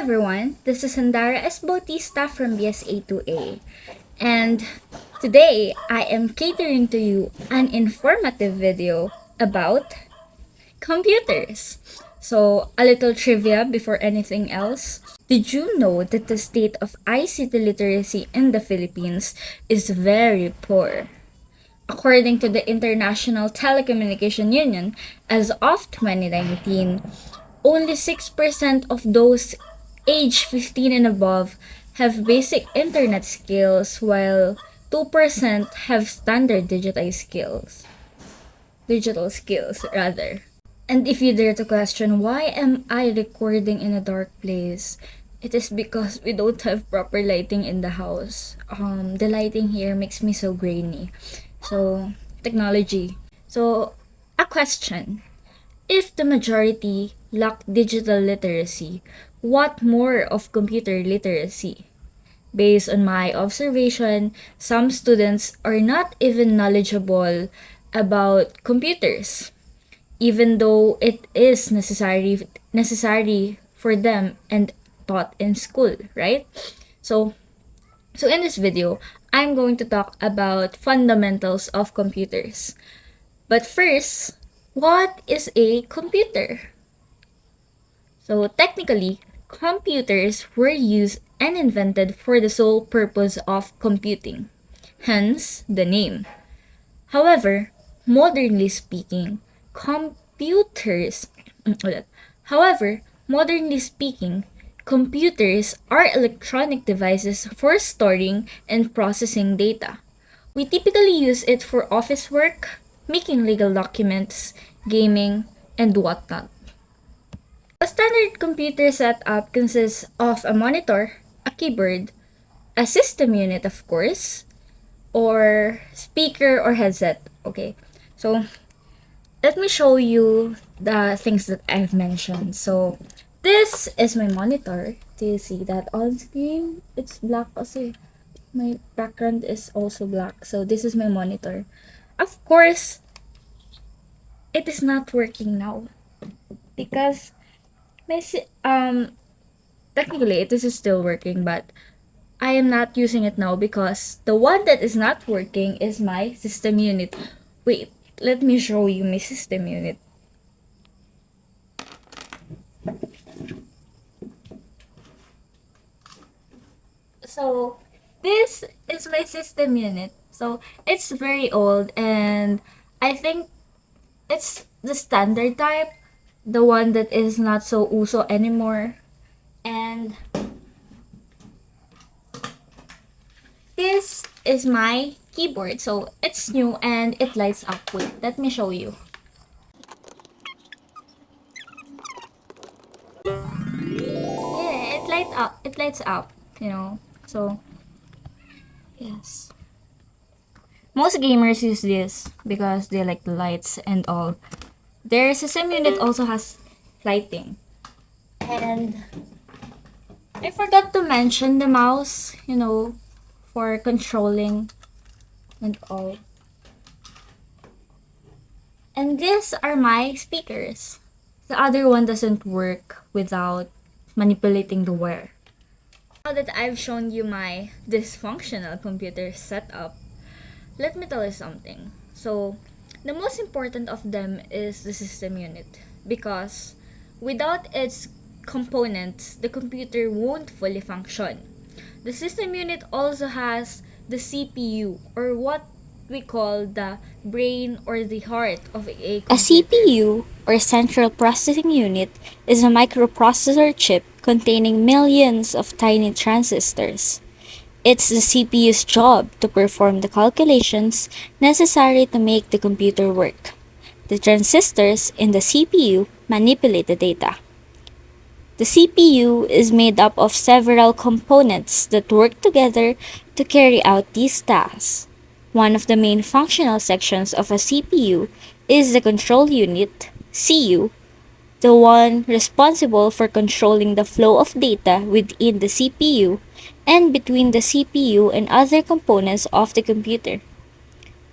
everyone, this is Sandara S. Bautista from BSA-2A, and today I am catering to you an informative video about computers. So, a little trivia before anything else. Did you know that the state of ICT literacy in the Philippines is very poor? According to the International Telecommunication Union, as of 2019, only 6% of those age 15 and above have basic internet skills, while 2% have standard digital skills rather. And if you dare to question why am I recording in a dark place, it is because we don't have proper lighting in the house. The lighting here makes me so grainy. So, technology. So, a question. If the majority lack digital literacy, what more of computer literacy? Based on my observation, some students are not even knowledgeable about computers, even though it is necessary for them and taught in school, right? So, so in this video, I'm going to talk about fundamentals of computers. But first, what is a computer? So technically, computers were used and invented for the sole purpose of computing, hence the name. However, modernly speaking, computers ulit. However, modernly speaking, computers are electronic devices for storing and processing data. We typically use it for office work, making legal documents, gaming, and whatnot. A standard computer setup consists of a monitor, a keyboard, a system unit, of course, or speaker or headset. Okay, so let me show you the things that I've mentioned. So this is my monitor. Do you see that on screen? It's black also. My background is also black. So this is my monitor. Of course, it is not working now because technically it is still working, but I am not using it now because the one that is not working is my system unit. Wait, let me show you my system unit. So this is my system unit. So it's very old, and I think it's the standard type, the one that is not so uso anymore. And this is my keyboard. So it's new and it lights up. Wait, let me show you. Yeah, it lights up. It lights up, you know. So yes. Most gamers use this because they like the lights and all. Their system unit also has lighting. And I forgot to mention the mouse, for controlling and all. And these are my speakers. The other one doesn't work without manipulating the wire. Now that I've shown you my dysfunctional computer setup, let me tell you something. So, the most important of them is the system unit because without its components, the computer won't fully function. The system unit also has the CPU, or what we call the brain or the heart of a A computer. CPU, or Central Processing Unit, is a microprocessor chip containing millions of tiny transistors. It's the CPU's job to perform the calculations necessary to make the computer work. The transistors in the CPU manipulate the data. The CPU is made up of several components that work together to carry out these tasks. One of the main functional sections of a CPU is the control unit, CU, the one responsible for controlling the flow of data within the CPU and between the CPU and other components of the computer.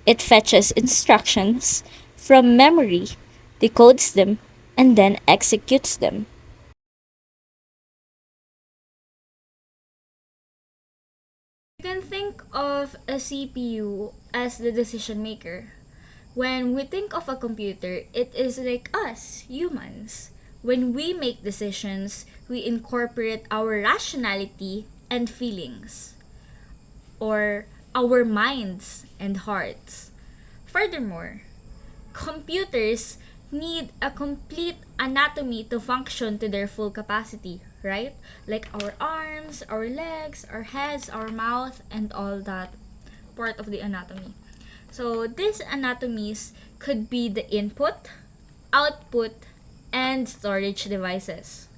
It fetches instructions from memory, decodes them, and then executes them. of a CPU as the decision maker. When we think of a computer, it is like us, humans. When we make decisions, we incorporate our rationality and feelings, or our minds and hearts. Furthermore, computers need a complete anatomy to function to their full capacity, right? Like our arms, our legs, our heads, our mouth, and all that part of the anatomy. So these anatomies could be the input, output, and storage devices.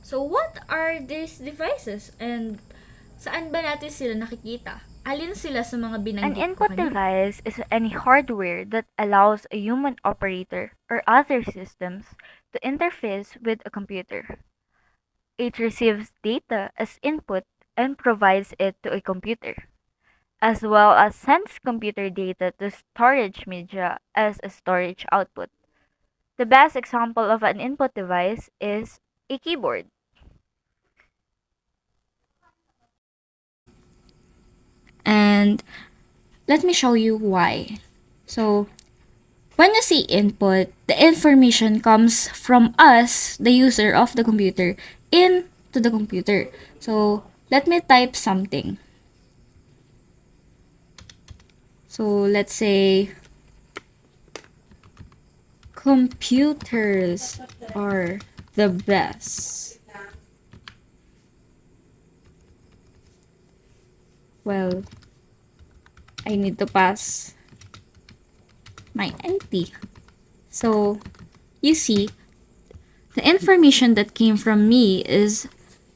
So what are these devices and saan ba natin sila nakikita? Alin sila sa mga An binanggit ko input kanina? device is any hardware that allows a human operator or other systems to interface with a computer. It receives data as input and provides it to a computer, as well as sends computer data to storage media as a storage output. The best example of an input device is a keyboard. And let me show you why. So, when you see input, the information comes from us, the user of the computer, into the computer. So, let me type something. So, let's say computers are the best. Well, I need to pass my NT. So, you see, the information that came from me is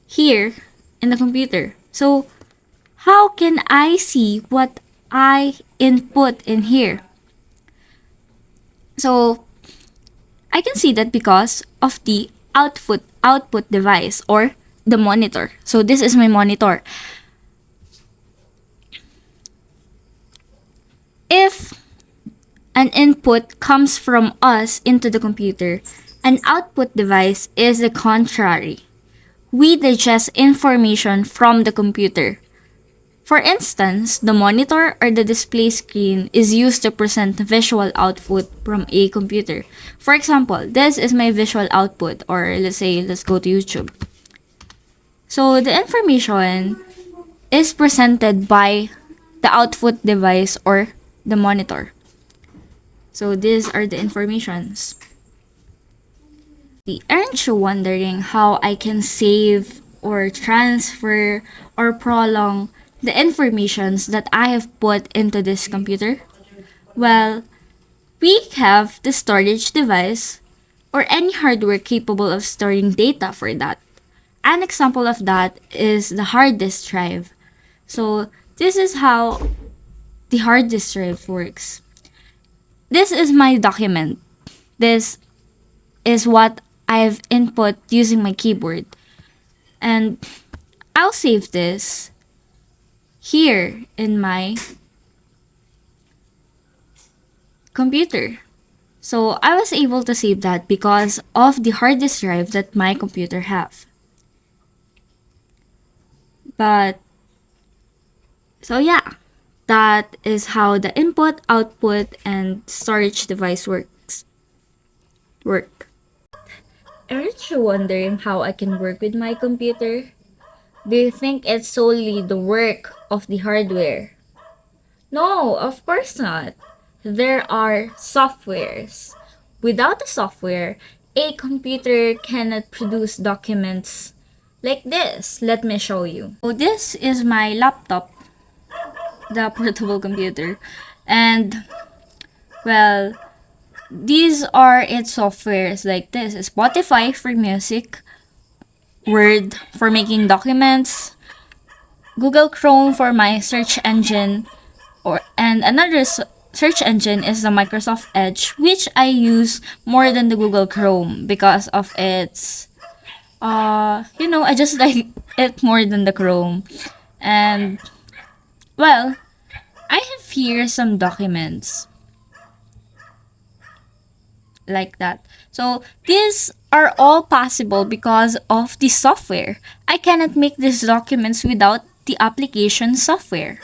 here in the computer. So, how can I see what I input in here? So, I can see that because of the output device or the monitor. So, this is my monitor. If an input comes from us into the computer, an output device is the contrary. We digest information from the computer. For instance, the monitor or the display screen is used to present visual output from a computer. For example, this is my visual output, or let's go to YouTube. So the information is presented by the output device or the monitor. So these are the informations. Aren't you wondering how I can save or transfer or prolong the informations that I have put into this computer? Well, we have the storage device or any hardware capable of storing data for that. An example of that is the hard disk drive. So this is how the hard disk drive works. This is my document. This is what I've input using my keyboard. And I'll save this here in my computer. So I was able to save that because of the hard disk drive that my computer have. But so yeah, that is how the input, output, and storage device work. Aren't you wondering how I can work with my computer? Do you think it's solely the work of the hardware? No, of course not. There are softwares. Without the software, a computer cannot produce documents like this. Let me show you. So this is my laptop, the portable computer. And well, these are its softwares like this: Spotify for music, Word for making documents, Google Chrome for my search engine, and another search engine is the Microsoft Edge, which I use more than the Google Chrome because of its I just like it more than the Chrome. And well, I have here some documents like that. So these are all possible because of the software. I cannot make these documents without the application software.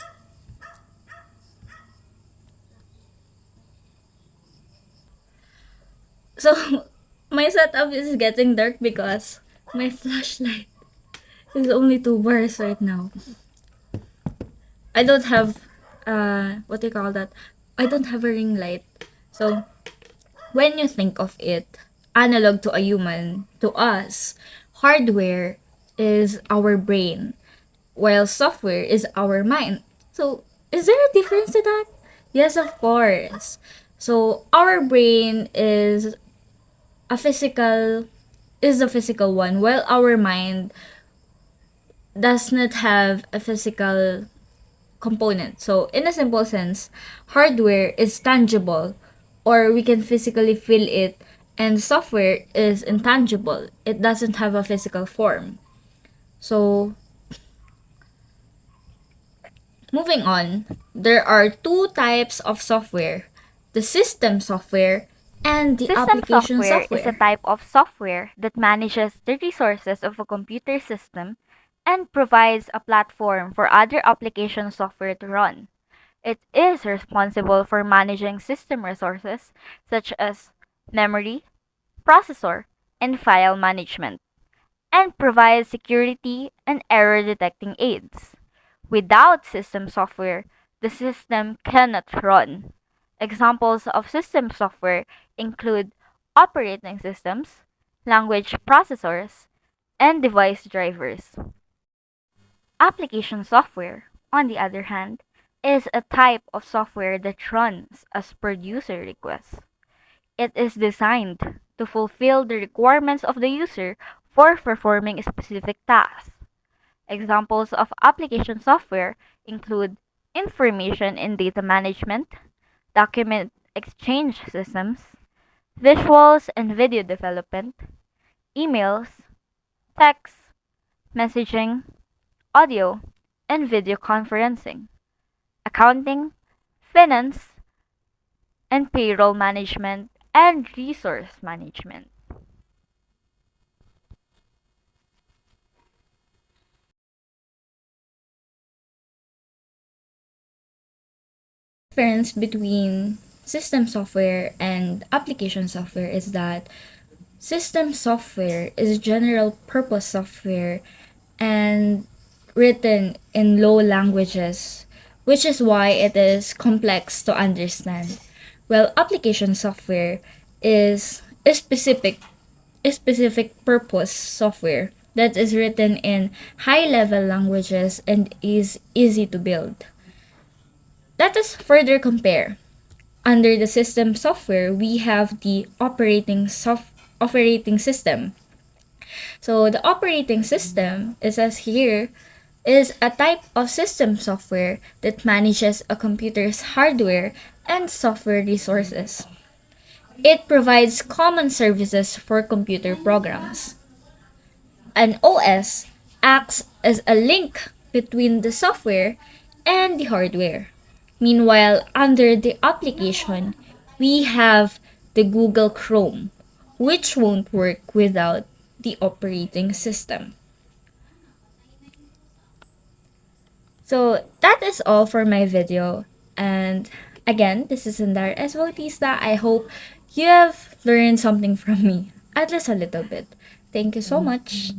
So, my setup is getting dark because my flashlight is only 2 bars right now. I don't have, what do you call that? I don't have a ring light. So, when you think of it, analog to a human, to us, hardware is our brain, while software is our mind. So, is there a difference to that? Yes, of course. So, our brain a physical is the physical one, while our mind does not have a physical component. So, in a simple sense, hardware is tangible or we can physically feel it, and software is intangible. It doesn't have a physical form. So, moving on, there are two types of software: the system software and the System application software is a software. type of software that manages the resources of a computer system and provides a platform for other application software to run. It is responsible for managing system resources such as memory, processor, and file management, and provides security and error detecting aids. Without system software, the system cannot run. Examples of system software include operating systems, language processors, and device drivers. Application software, on the other hand, is a type of software that runs as per user request. It is designed to fulfill the requirements of the user for performing a specific task. Examples of application software include information and data management, document exchange systems, visuals and video development, emails, text, messaging, audio, and video conferencing, accounting, finance, and payroll management, and resource management. Difference between system software and application software is that system software is general purpose software and written in low languages, which is why it is complex to understand. While application software is a specific purpose software that is written in high level languages and is easy to build. Let us further compare. Under the system software, we have the operating system. So the operating system, it says here, is a type of system software that manages a computer's hardware and software resources. It provides common services for computer programs. An OS acts as a link between the software and the hardware. Meanwhile, under the application, we have the Google Chrome, which won't work without the operating system. So that is all for my video. And again, this is Sandara S. Bautista. I hope you have learned something from me, at least a little bit. Thank you so much.